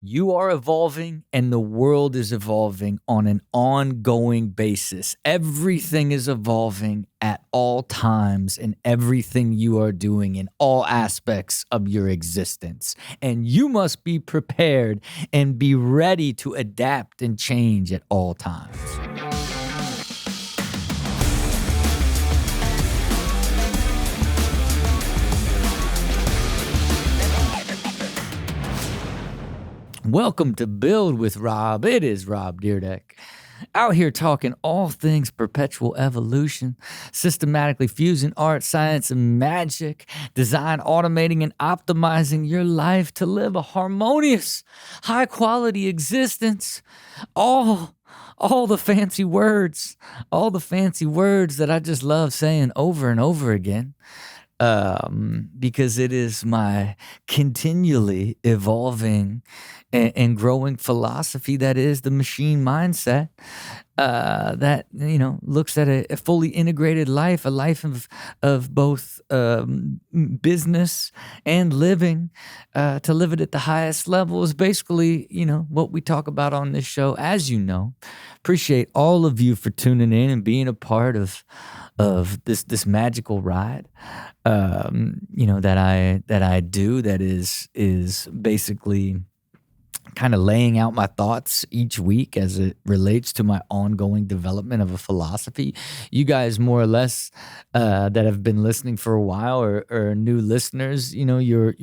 You are evolving and the world is evolving on an ongoing basis. Everything is evolving at all times in everything you are doing in all aspects of your existence. And you must be prepared and be ready to adapt and change at all times. Welcome to Build with Rob. It is Rob Dyrdek. Out here talking all things perpetual evolution, systematically fusing art, science, and magic, design, automating, and optimizing your life to live a harmonious, high-quality existence. All the fancy words, that I just love saying over and over again. Because it is my continually evolving and growing philosophy that is the machine mindset, that looks at a fully integrated life, a life of both business and living, to live it at the highest level is basically what we talk about on this show. As you know, appreciate all of you for tuning in and being a part of this magical ride, that I do, that is basically kind of laying out my thoughts each week as it relates to my ongoing development of a philosophy. You guys, more or less, that have been listening for a while, or new listeners, you're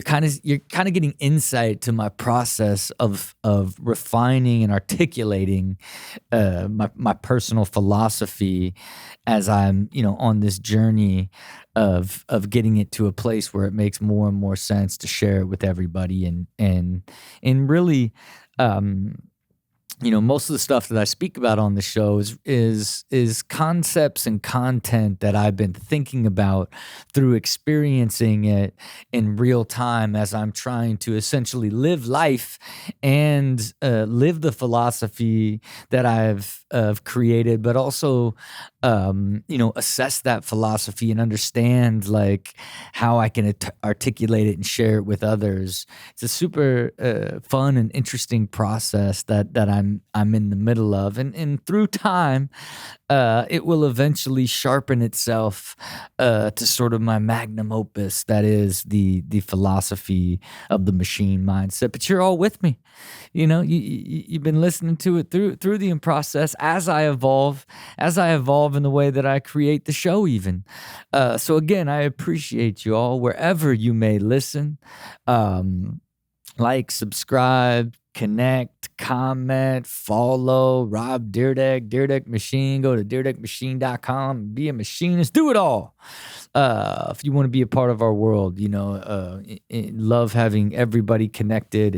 kind of getting insight to my process of refining and articulating my personal philosophy as I'm on this journey of getting it to a place where it makes more and more sense to share it with everybody, and really, most of the stuff that I speak about on the show is concepts and content that I've been thinking about through experiencing it in real time as I'm trying to essentially live life and live the philosophy that I've created, but also assess that philosophy and understand like how I can articulate it and share it with others. It's a super fun and interesting process that I'm in the middle of, and through time, it will eventually sharpen itself to sort of my magnum opus, that is the philosophy of the machine mindset. But you're all with me, you've been listening to it through the process as I evolve in the way that I create the show, even. So again, I appreciate you all wherever you may listen. Like, subscribe, connect, comment, follow Rob Dyrdek, Dyrdek Machine. Go to dyrdekmachine.com, be a machinist, do it all. If you want to be a part of our world, love having everybody connected,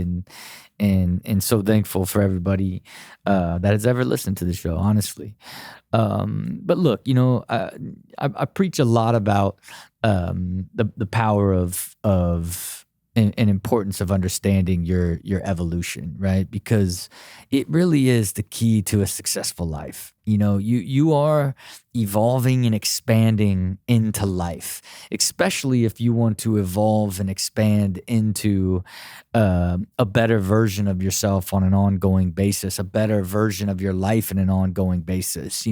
and so thankful for everybody that has ever listened to the show, honestly. But look, I preach a lot about the power of and importance of understanding your evolution, right? Because it really is the key to a successful life. You are evolving and expanding into life, especially if you want to evolve and expand into a better version of yourself on an ongoing basis, a better version of your life in an ongoing basis.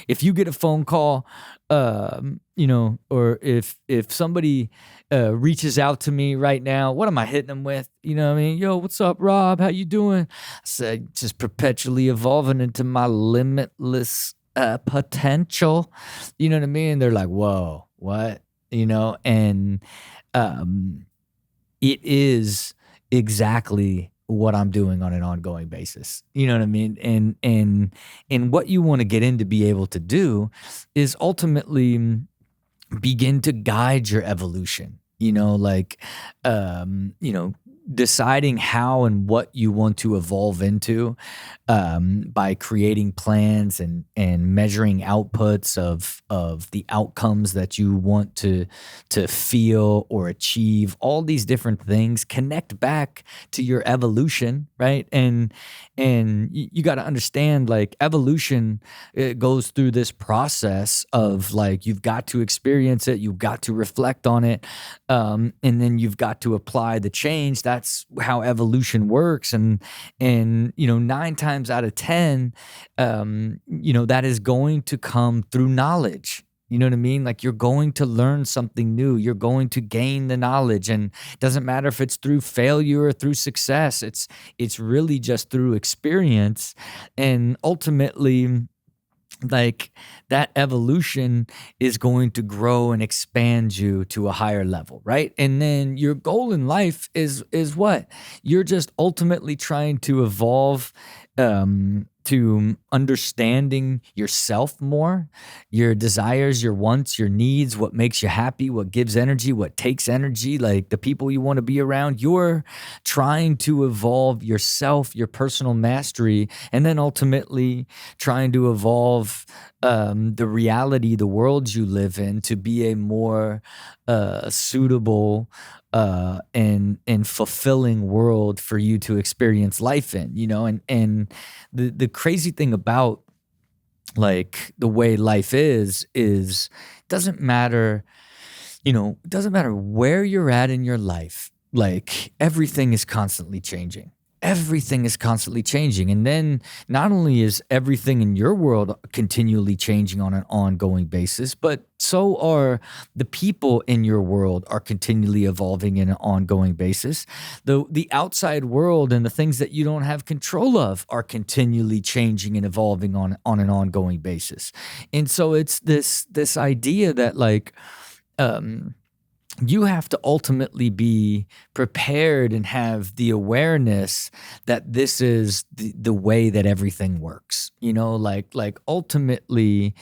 If you get a phone call, or if somebody reaches out to me right now, what am I hitting them with? Yo, what's up, Rob? How you doing? I said, just perpetually evolving into my limitless potential. You know what I mean? They're like, whoa, what? And it is exactly what I'm doing on an ongoing basis. You know what I mean? And what you want to get in to be able to do is ultimately begin to guide your evolution. Deciding how and what you want to evolve into, by creating plans and measuring outputs of the outcomes that you want to feel or achieve. All these different things connect back to your evolution, right? And you got to understand, like, evolution, it goes through this process of, like, you've got to experience it, you've got to reflect on it, and then you've got to apply the change that's how evolution works. And 9 times out of 10, that is going to come through knowledge. You know what I mean? Like, you're going to learn something new. You're going to gain the knowledge, and it doesn't matter if it's through failure or through success. It's really just through experience, and ultimately, like, that evolution is going to grow and expand you to a higher level, right? And then your goal in life is what? You're just ultimately trying to evolve to understanding yourself more, your desires, your wants, your needs, what makes you happy, what gives energy, what takes energy, like the people you want to be around. You're trying to evolve yourself, your personal mastery, and then ultimately trying to evolve the reality, the world you live in, to be a more suitable and fulfilling world for you to experience life in, and the crazy thing about, like, the way life is doesn't matter, it doesn't matter where you're at in your life. Like, everything is constantly changing. Everything is constantly changing. And then not only is everything in your world continually changing on an ongoing basis, but so are the people in your world are continually evolving in an ongoing basis. The outside world and the things that you don't have control of are continually changing and evolving on an ongoing basis. And so it's this idea that, like, you have to ultimately be prepared and have the awareness that this is the way that everything works. Like ultimately,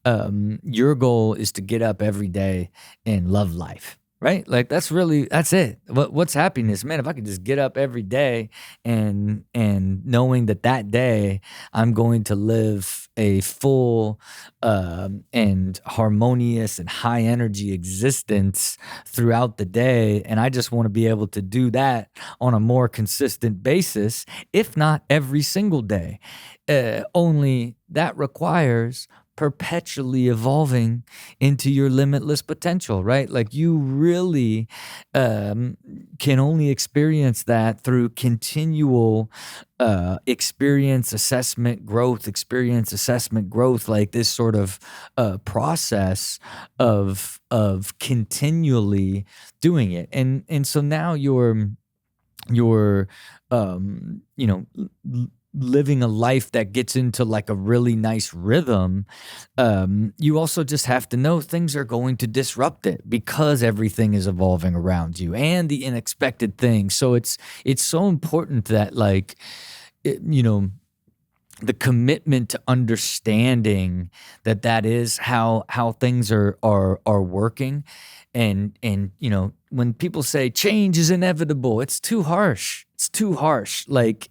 your goal is to get up every day and love life. Right? Like, that's it. What's happiness, man? If I could just get up every day and knowing that day I'm going to live a full and harmonious and high energy existence throughout the day, and I just want to be able to do that on a more consistent basis, if not every single day. Only that requires perpetually evolving into your limitless potential, right? Like, you really can only experience that through continual experience assessment growth, like this sort of process of continually doing it. And so now you're living a life that gets into, like, a really nice rhythm. You also just have to know things are going to disrupt it, because everything is evolving around you, and the unexpected things. So it's so important that, like, the commitment to understanding that is how things are working. And when people say change is inevitable, it's too harsh. Like,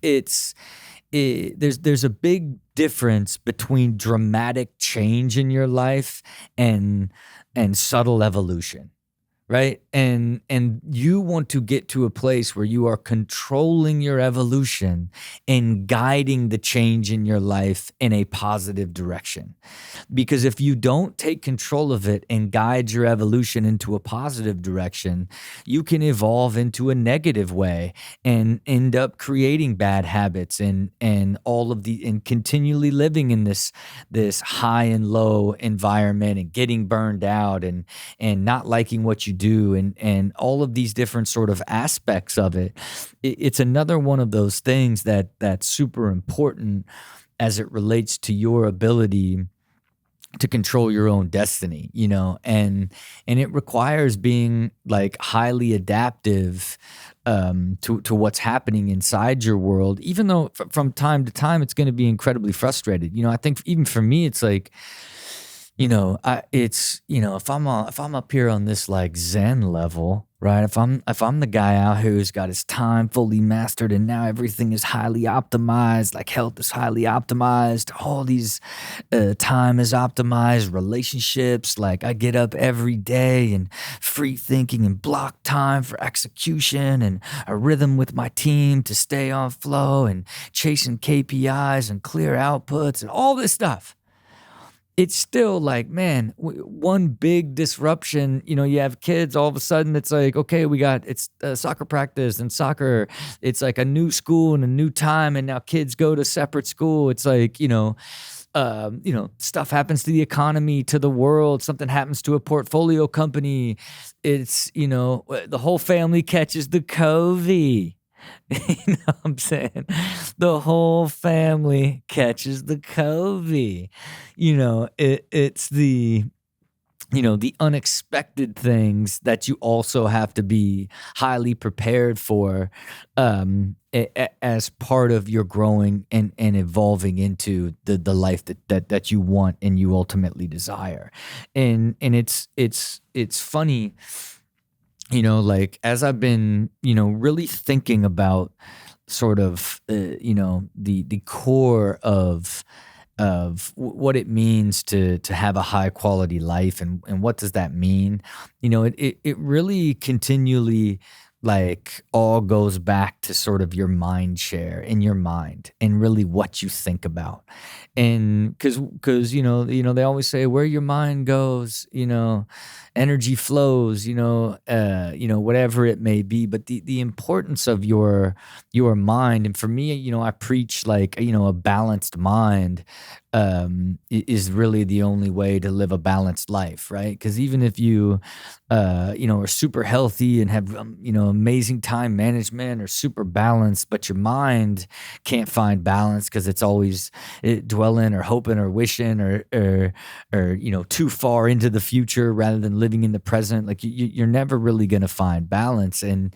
there's a big difference between dramatic change in your life and subtle evolution, right? And you want to get to a place where you are controlling your evolution and guiding the change in your life in a positive direction. Because if you don't take control of it and guide your evolution into a positive direction, you can evolve into a negative way and end up creating bad habits and continually living in this high and low environment, and getting burned out and not liking what you do, and all of these different sort of aspects of it. It's another one of those things that's super important as it relates to your ability to control your own destiny, and it requires being, like, highly adaptive to what's happening inside your world, even though from time to time it's going to be incredibly frustrated. I think even for me, it's like, if I'm up here on this, like, Zen level, right? If I'm the guy out who's got his time fully mastered, and now everything is highly optimized, like health is highly optimized, all these time is optimized, relationships, like, I get up every day and free thinking and block time for execution and a rhythm with my team to stay on flow and chasing KPIs and clear outputs and all this stuff. it's still like, man, one big disruption. You have kids, all of a sudden it's like, okay, it's soccer practice and soccer. It's like a new school and a new time. And now kids go to separate school. It's like, stuff happens to the economy, to the world, something happens to a portfolio company. It's, the whole family catches the COVID. You know what I'm saying? The whole family catches the COVID. It's the unexpected things that you also have to be highly prepared for, as part of your growing and evolving into the life that you want and you ultimately desire. And it's funny, like as I've been, really thinking about sort of, the core of what it means to have a high quality life, and what does that mean. It really continually, like, all goes back to sort of your mind share in your mind and really what you think about. And because they always say where your mind goes, energy flows, whatever it may be. But the importance of your mind, and for me, I preach like, a balanced mind is really the only way to live a balanced life, right? Because even if you are super healthy and have amazing time management or super balanced, but your mind can't find balance because it's always dwelling or hoping or wishing or too far into the future rather than living in the present, like you're never really going to find balance. And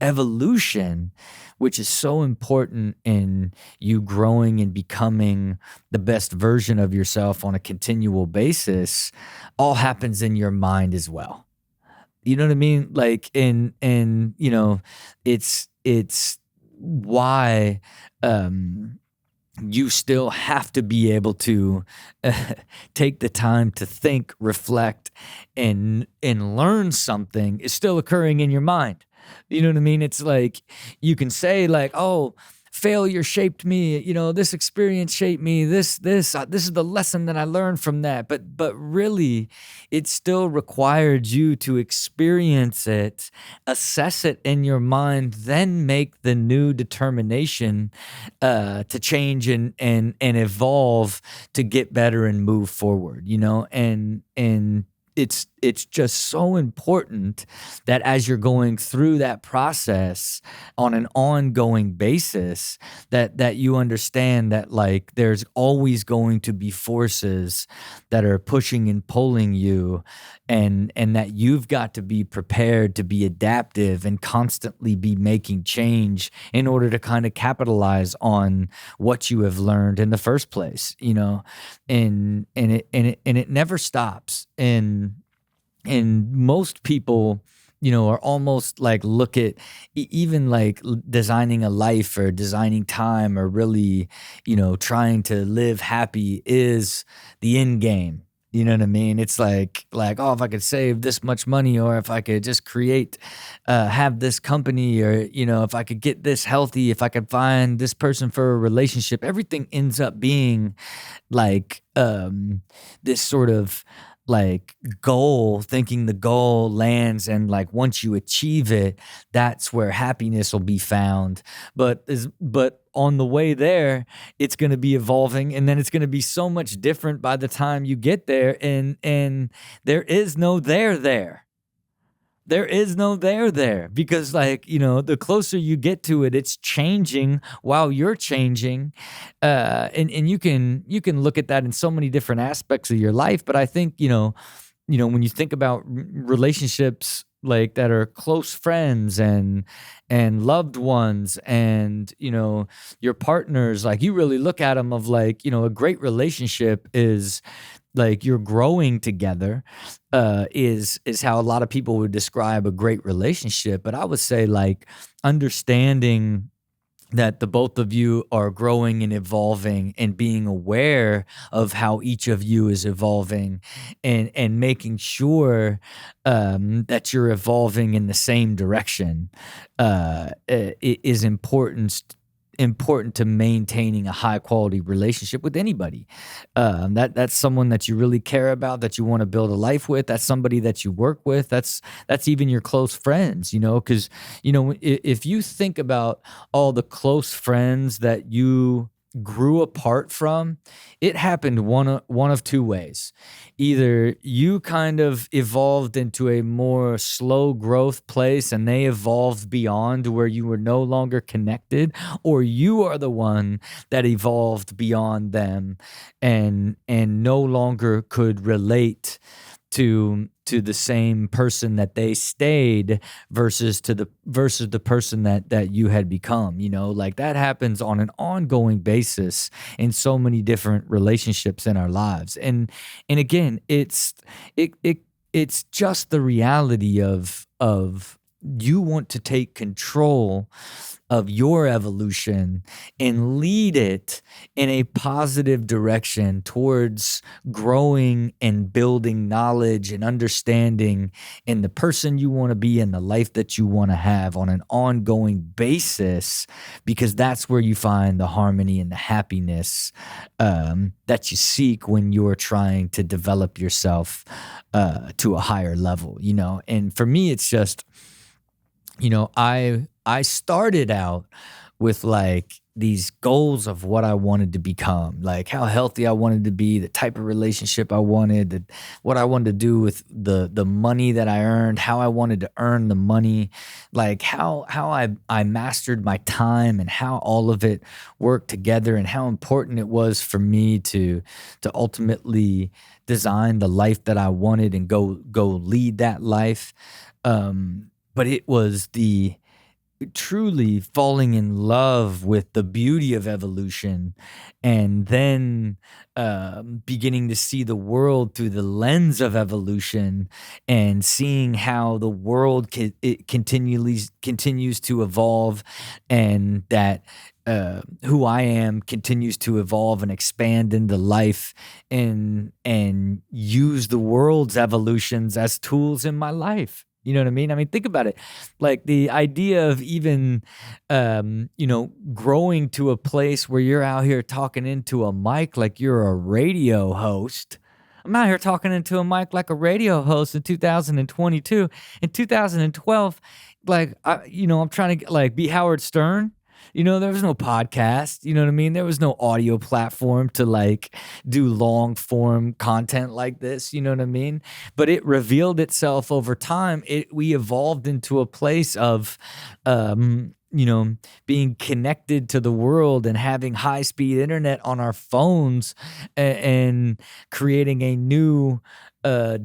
evolution, which is so important in you growing and becoming the best version of yourself on a continual basis, all happens in your mind as well. You know what I mean? Like, and it's why you still have to be able to take the time to think, reflect, and learn something is still occurring in your mind. You know what I mean? It's like you can say like, oh, failure shaped me, this experience shaped me, this is the lesson that I learned from that. But really, it still required you to experience it, assess it in your mind, then make the new determination to change and evolve to get better and move forward, and it's just so important that as you're going through that process on an ongoing basis, that you understand that, like, there's always going to be forces that are pushing and pulling you, and that you've got to be prepared to be adaptive and constantly be making change in order to kind of capitalize on what you have learned in the first place, and it never stops. And most people, are almost like look at even like designing a life or designing time or really, trying to live happy is the end game. You know what I mean? It's like, oh, if I could save this much money, or if I could just create, have this company, or, if I could get this healthy, if I could find this person for a relationship, everything ends up being like, this sort of like goal, thinking the goal lands, and like once you achieve it, that's where happiness will be found. But on the way there, it's going to be evolving, and then it's going to be so much different by the time you get there, and there is no there. There is no there because, like, the closer you get to it, it's changing while you're changing. And you can look at that in so many different aspects of your life. But I think, when you think about relationships like that are close friends and loved ones and, your partners, like you really look at them of like, a great relationship is like you're growing together, is how a lot of people would describe a great relationship. But I would say like understanding that the both of you are growing and evolving and being aware of how each of you is evolving, and making sure that you're evolving in the same direction is important important to maintaining a high quality relationship with anybody. That's someone that you really care about, that you want to build a life with. That's somebody that you work with. That's even your close friends, because if you think about all the close friends that you grew apart from, it happened one of two ways. Either you kind of evolved into a more slow growth place and they evolved beyond where you were no longer connected, or you are the one that evolved beyond them and no longer could relate to the same person that they stayed versus the person that you had become. Like that happens on an ongoing basis in so many different relationships in our lives. And again, it's just the reality of you want to take control of your evolution and lead it in a positive direction towards growing and building knowledge and understanding in the person you want to be and the life that you want to have on an ongoing basis, because that's where you find the harmony and the happiness that you seek when you're trying to develop yourself to a higher level. And for me, it's just, I started out with like these goals of what I wanted to become, like how healthy I wanted to be, the type of relationship I wanted, what I wanted to do with the money that I earned, how I wanted to earn the money, like how I mastered my time and how all of it worked together, and how important it was for me to ultimately design the life that I wanted and go lead that life. But it was the truly falling in love with the beauty of evolution, and then beginning to see the world through the lens of evolution, and seeing how the world it continues to evolve, and that who I am continues to evolve and expand into life, and use the world's evolutions as tools in my life. You know what I mean? I mean, think about it. Like the idea of even, growing to a place where you're out here talking into a mic like you're a radio host. I'm out here talking into a mic like a radio host in 2022. In 2012, like, I'm trying to like be Howard Stern. There was no podcast. You know what I mean? There was no audio platform to like do long form content like this. You know what I mean? But it revealed itself over time. We evolved into a place of, being connected to the world and having high speed internet on our phones, and creating a new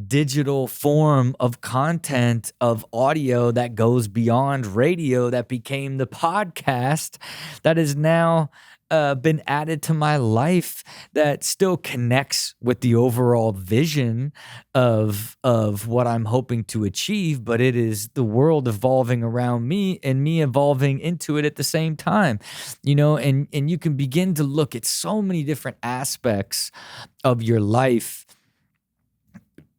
digital form of content of audio that goes beyond radio, that became the podcast that has now been added to my life, that still connects with the overall vision of what I'm hoping to achieve, but it is the world evolving around me and me evolving into it at the same time. And you can begin to look at so many different aspects of your life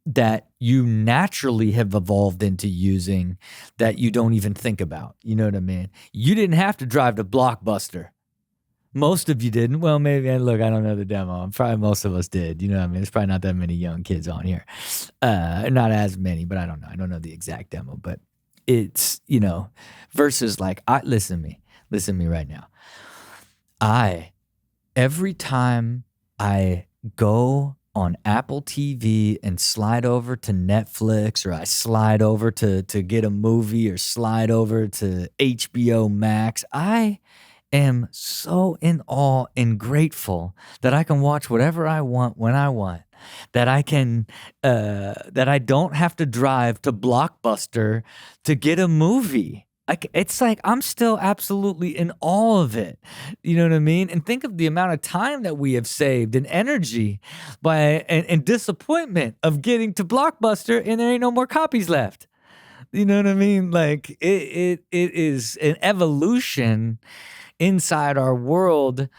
that you naturally have evolved into using, that you don't even think about. You know what I mean? You didn't have to drive to Blockbuster. Most of you didn't. Well, maybe, look, I don't know the demo. Probably most of us did. You know what I mean? There's probably not that many young kids on here. Not as many, but I don't know. I don't know the exact demo, but it's, versus like, listen to me right now. Every time I go on Apple TV and slide over to Netflix, or I slide over to get a movie, or slide over to HBO Max, I am so in awe and grateful that I can watch whatever I want when I want, that I can, that I don't have to drive to Blockbuster to get a movie. It's like I'm still absolutely in awe of it. You know what I mean? And think of the amount of time that we have saved, and energy and disappointment of getting to Blockbuster and there ain't no more copies left. You know what I mean? Like it is an evolution inside our world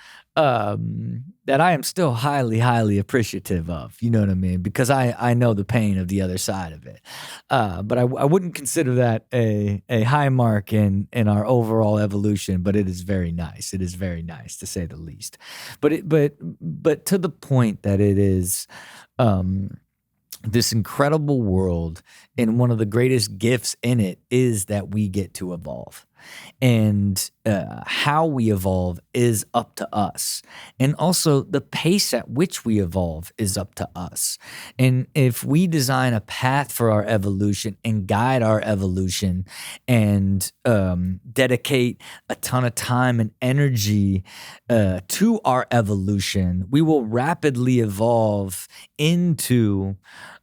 that I am still highly, highly appreciative of. You know what I mean? Because I know the pain of the other side of it. But I wouldn't consider that a high mark in our overall evolution. But it is very nice. It is very nice, to say the least. But to the point that it is. This incredible world, and one of the greatest gifts in it is that we get to evolve. And how we evolve is up to us. And also, the pace at which we evolve is up to us. And if we design a path for our evolution and guide our evolution and dedicate a ton of time and energy to our evolution, we will rapidly evolve into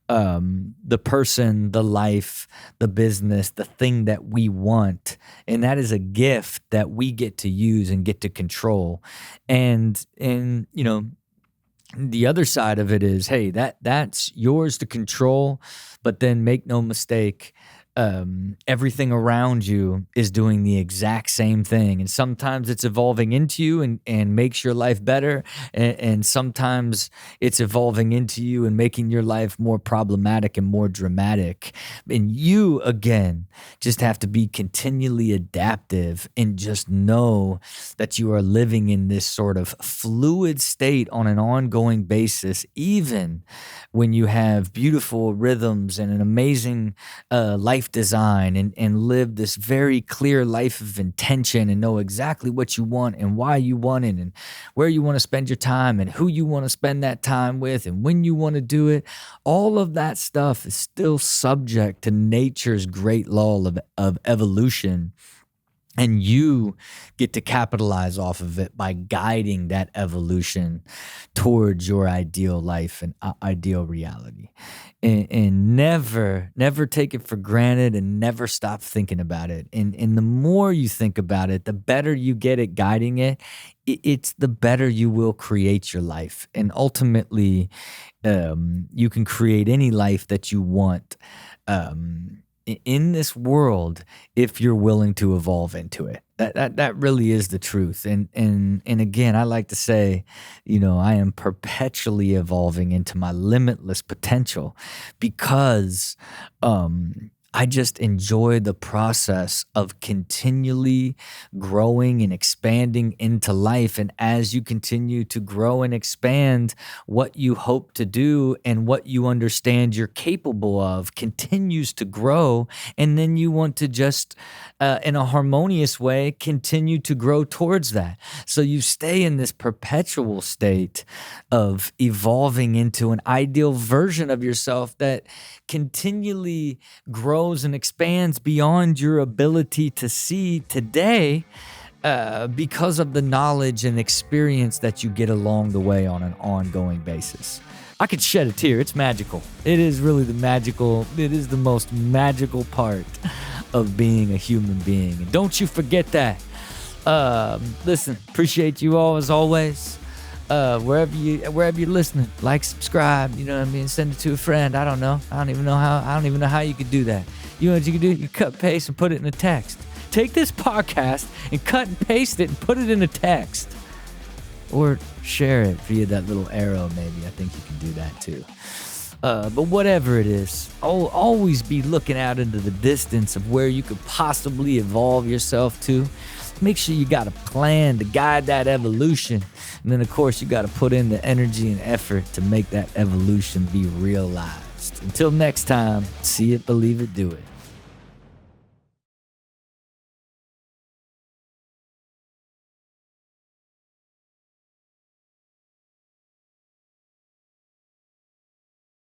the person, the life, the business, the thing that we want. And that is a gift that we get to use and get to control. And you know, the other side of it is, hey, that's yours to control, but then make no mistake, everything around you is doing the exact same thing. And sometimes it's evolving into you and makes your life better. And sometimes it's evolving into you and making your life more problematic and more dramatic. And you, again, just have to be continually adaptive and just know that you are living in this sort of fluid state on an ongoing basis, even when you have beautiful rhythms and an amazing life design and live this very clear life of intention and know exactly what you want and why you want it and where you want to spend your time and who you want to spend that time with and when you want to do it. All of that stuff is still subject to nature's great law of evolution. And you get to capitalize off of it by guiding that evolution towards your ideal life and ideal reality. And never take it for granted and never stop thinking about it. And the more you think about it, the better you get at guiding it. It's the better you will create your life. And ultimately, you can create any life that you want in this world if you're willing to evolve into it. That really is the truth. And again, I like to say, you know, I am perpetually evolving into my limitless potential because I just enjoy the process of continually growing and expanding into life. And as you continue to grow and expand, what you hope to do and what you understand you're capable of continues to grow. And then you want to just, in a harmonious way, continue to grow towards that. So you stay in this perpetual state of evolving into an ideal version of yourself that continually grows and expands beyond your ability to see today, because of the knowledge and experience that you get along the way on an ongoing basis. I could shed a tear. It's magical. It is really it is the most magical part of being a human being. And don't you forget that. Listen, appreciate you all as always. Wherever you're listening, like, subscribe, you know what I mean? Send it to a friend. I don't know how you could do that. You know what you can do? You cut, paste, and put it in a text. Take this podcast and cut and paste it and put it in a text. Or share it via that little arrow, maybe. I think you can do that too. But whatever it is, always be looking out into the distance of where you could possibly evolve yourself to. Make sure you got a plan to guide that evolution. And then, of course, you got to put in the energy and effort to make that evolution be realized. Until next time, see it, believe it, do it.